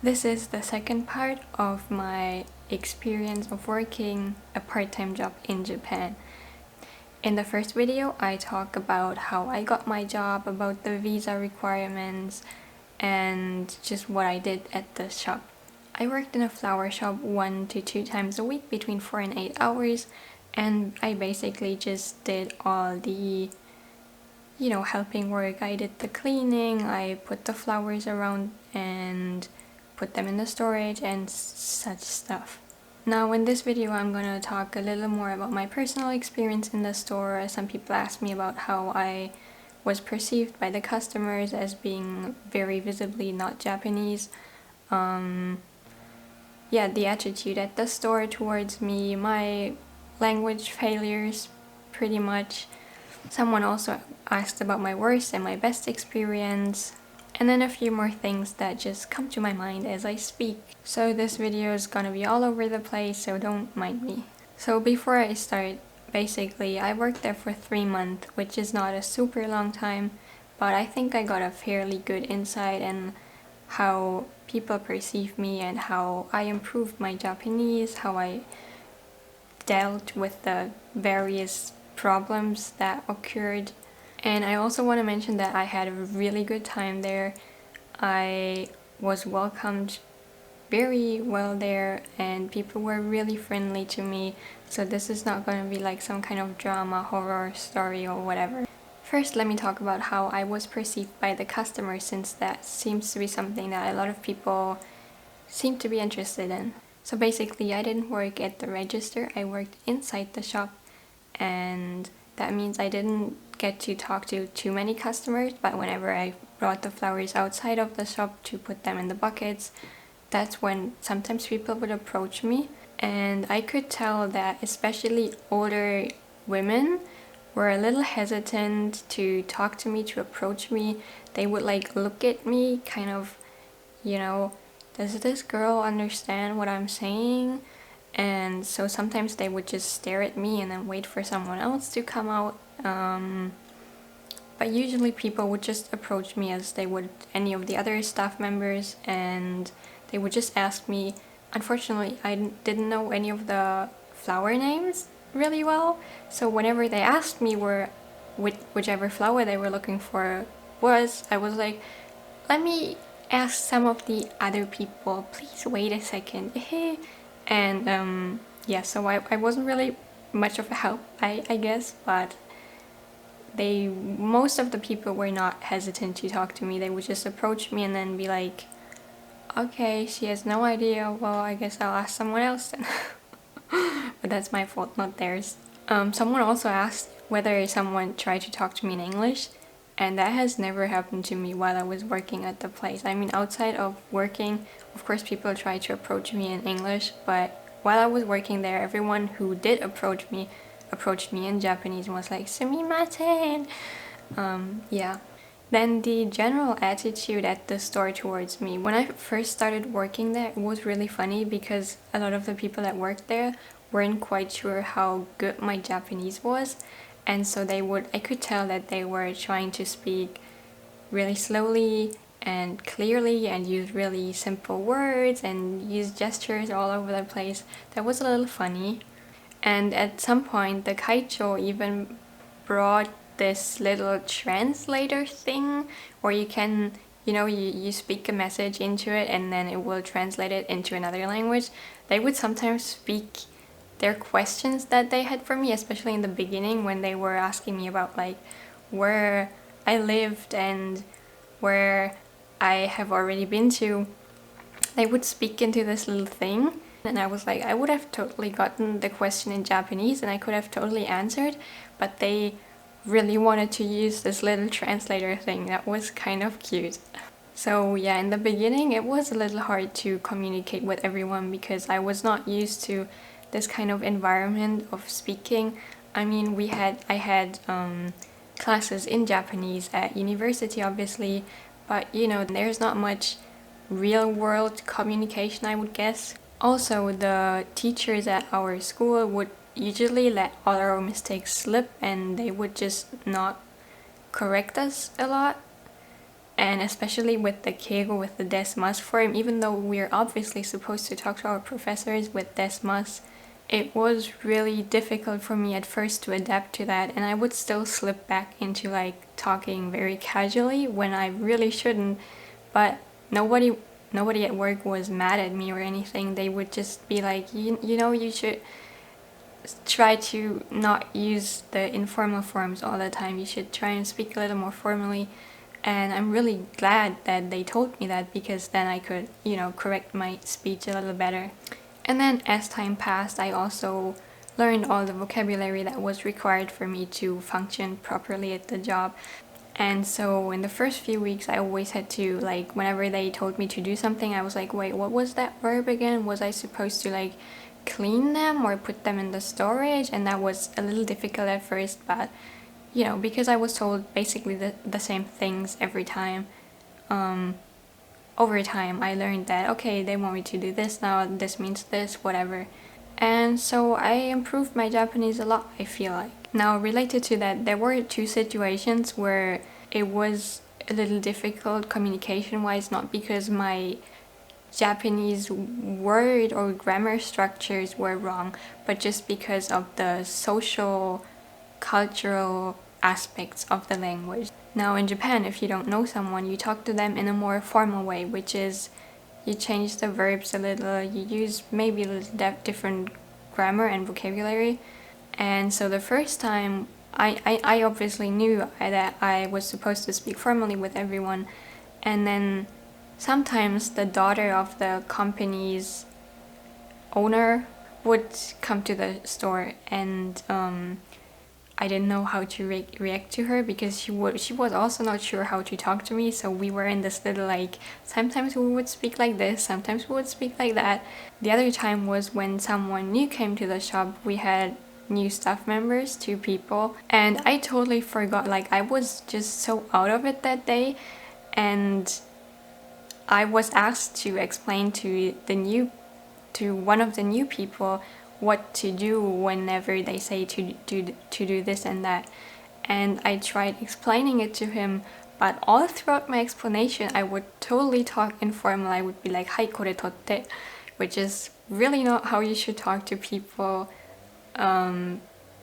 This is the second part of my experience of working a part-time job in Japan. In the first video, I talk about how I got my job, about the visa requirements, and just what I did at the shop. I worked in a flower shop 1 to 2 times a week between 4 and 8 hours, and I basically just did all the helping work. I did the cleaning, I put the flowers around and put them in the storage and such stuff. Now in this video I'm gonna talk a little more about my personal experience in the store. Some people asked me about how I was perceived by the customers as being very visibly not Japanese. The attitude at the store towards me, my language failures pretty much. Someone also asked about my worst and my best experience, and then a few more things that just come to my mind as I speak. So this video is gonna be all over the place, so don't mind me. So before I start, basically I worked there for 3 months, which is not a super long time, but I think I got a fairly good insight in how people perceive me and how I improved my Japanese, how I dealt with the various problems that occurred. And I also want to mention that I had a really good time there. I was welcomed very well there and people were really friendly to me, so this is not going to be like some kind of drama, horror story or whatever. First, let me talk about how I was perceived by the customers, since that seems to be something that a lot of people seem to be interested in. So basically, I didn't work at the register, I worked inside the shop, and that means I didn't get to talk to too many customers, but whenever I brought the flowers outside of the shop to put them in the buckets, that's when sometimes people would approach me, and I could tell that especially older women were a little hesitant to talk to me, to approach me. They would like look at me kind of, does this girl understand what I'm saying? And so sometimes they would just stare at me and then wait for someone else to come out. But usually people would just approach me as they would any of the other staff members, and they would just ask me. Unfortunately, I didn't know any of the flower names really well, so whenever they asked me whichever flower they were looking for was, I was like, let me ask some of the other people, please wait a second. And so I wasn't really much of a help, I guess, but most of the people were not hesitant to talk to me. They would just approach me and then be like, okay, she has no idea, well, I guess I'll ask someone else then. But that's my fault, not theirs. Someone also asked whether someone tried to talk to me in English, and that has never happened to me while I was working at the place. I mean, outside of working, of course people try to approach me in English, but while I was working there, everyone who did approach me in Japanese and was like, sumimasen. Then the general attitude at the store towards me. When I first started working there, it was really funny because a lot of the people that worked there weren't quite sure how good my Japanese was, and so I could tell that they were trying to speak really slowly and clearly and use really simple words and use gestures all over the place. That was a little funny. And at some point the kaicho even brought this little translator thing where you can, you speak a message into it and then it will translate it into another language. They would sometimes speak their questions that they had for me, especially in the beginning when they were asking me about like where I lived and where I have already been to. They would speak into this little thing, and I was like, I would have totally gotten the question in Japanese and I could have totally answered, but they really wanted to use this little translator thing. That was kind of cute. So yeah, in the beginning it was a little hard to communicate with everyone because I was not used to this kind of environment of speaking. I mean, I had classes in Japanese at university, obviously, but there's not much real world communication, I would guess. Also, the teachers at our school would usually let all our mistakes slip and they would just not correct us a lot. And especially with the keigo, with the desmas form, even though we're obviously supposed to talk to our professors with desmas, it was really difficult for me at first to adapt to that, and I would still slip back into like talking very casually when I really shouldn't. But nobody at work was mad at me or anything. They would just be like, you know, you should try to not use the informal forms all the time. You should try and speak a little more formally. And I'm really glad that they told me that, because then I could, you know, correct my speech a little better. And then as time passed, I also learned all the vocabulary that was required for me to function properly at the job. And so in the first few weeks, I always had to, like, whenever they told me to do something, I was like, wait, what was that verb again? Was I supposed to, like, clean them or put them in the storage? And that was a little difficult at first, but, you know, because I was told basically the same things every time, over time I learned that, okay, they want me to do this now, this means this, whatever. And so I improved my Japanese a lot, I feel like. Now, related to that, there were two situations where it was a little difficult communication-wise, not because my Japanese word or grammar structures were wrong, but just because of the social, cultural aspects of the language. Now, in Japan, if you don't know someone, you talk to them in a more formal way, which is you change the verbs a little, you use maybe a little different grammar and vocabulary. And so the first time, I obviously knew that I was supposed to speak formally with everyone. And then sometimes the daughter of the company's owner would come to the store, and I didn't know how to react to her, because she was also not sure how to talk to me. So we were in this little, like, sometimes we would speak like this, sometimes we would speak like that. The other time was when someone new came to the shop. We had new staff members, 2 people, and I totally forgot. Like, I was just so out of it that day, and I was asked to explain to one of the new people what to do whenever they say to do this and that. And I tried explaining it to him, but all throughout my explanation I would totally talk informal. I would be like, "Hai, kore totte," which is really not how you should talk to people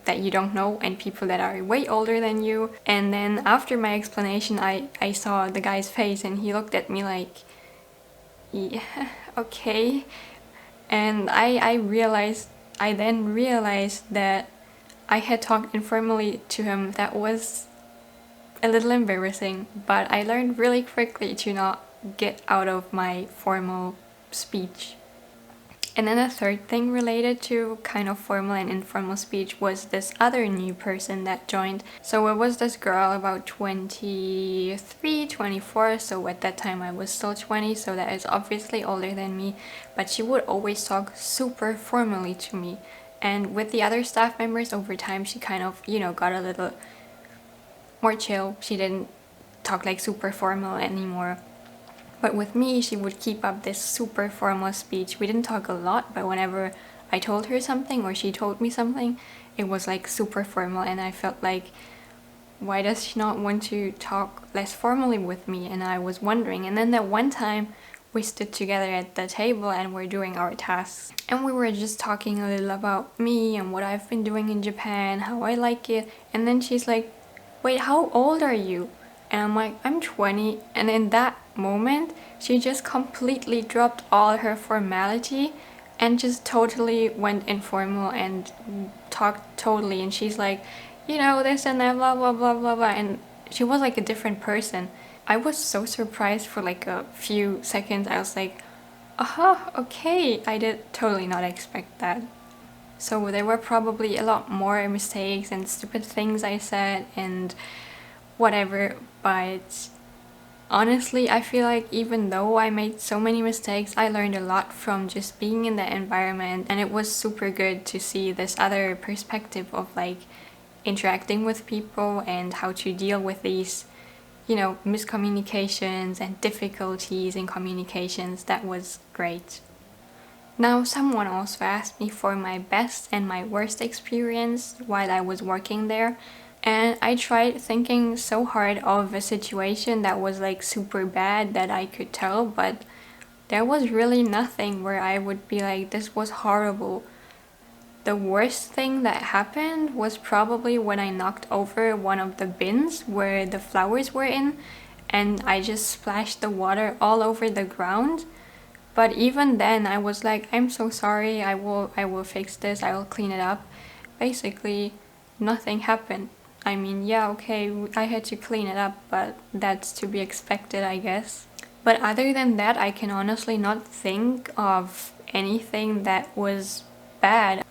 that you don't know, and people that are way older than you. And then after my explanation, I saw the guy's face, and he looked at me like, yeah, okay. And I then realized that I had talked informally to him. That was a little embarrassing, but I learned really quickly to not get out of my formal speech. And then a third thing related to kind of formal and informal speech was this other new person that joined. So it was this girl about 23, 24, so at that time I was still 20, so that is obviously older than me, but she would always talk super formally to me. And with the other staff members, over time she kind of, you know, got a little more chill. She didn't talk like super formal anymore. But with me, she would keep up this super formal speech. We didn't talk a lot, but whenever I told her something or she told me something, it was like super formal, and I felt like, why does she not want to talk less formally with me? And I was wondering. And then that one time, we stood together at the table and we're doing our tasks. And we were just talking a little about me and what I've been doing in Japan, how I like it. And then she's like, "Wait, how old are you?" And I'm like, "I'm 20. And in that moment, she just completely dropped all her formality and just totally went informal and talked totally. And she's like, you know, this and that, blah, blah, blah, blah, blah. And she was like a different person. I was so surprised for like a few seconds. I was like, aha, okay. I did totally not expect that. So there were probably a lot more mistakes and stupid things I said and whatever, but honestly, I feel like even though I made so many mistakes, I learned a lot from just being in that environment, and it was super good to see this other perspective of like interacting with people and how to deal with these, you know, miscommunications and difficulties in communications. That was great. Now, someone also asked me for my best and my worst experience while I was working there. And I tried thinking so hard of a situation that was like super bad that I could tell, but there was really nothing where I would be like, this was horrible. The worst thing that happened was probably when I knocked over one of the bins where the flowers were in, and I just splashed the water all over the ground. But even then I was like, I'm so sorry, I will fix this, I will clean it up. Basically, nothing happened. I mean, yeah, okay, I had to clean it up, but that's to be expected, I guess. But other than that, I can honestly not think of anything that was bad.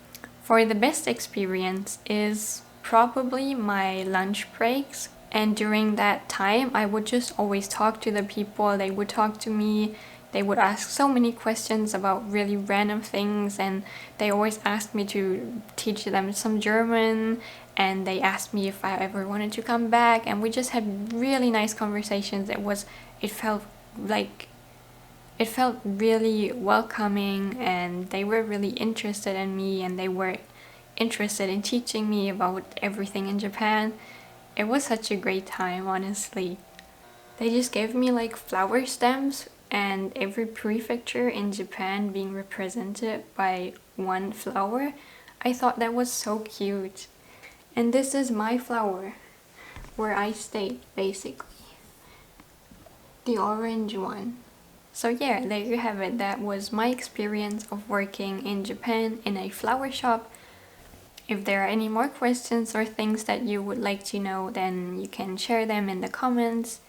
For the best experience is probably my lunch breaks. And during that time, I would just always talk to the people. They would talk to me. They would ask so many questions about really random things, and they always asked me to teach them some German, and they asked me if I ever wanted to come back, and we just had really nice conversations. It felt like it felt really welcoming, and they were really interested in me, and they were interested in teaching me about everything in Japan. It was such a great time, honestly. They just gave me like flower stems, and every prefecture in Japan being represented by one flower. I thought that was so cute. And this is my flower, where I stayed, basically. The orange one. So yeah, there you have it. That was my experience of working in Japan in a flower shop. If there are any more questions or things that you would like to know, then you can share them in the comments.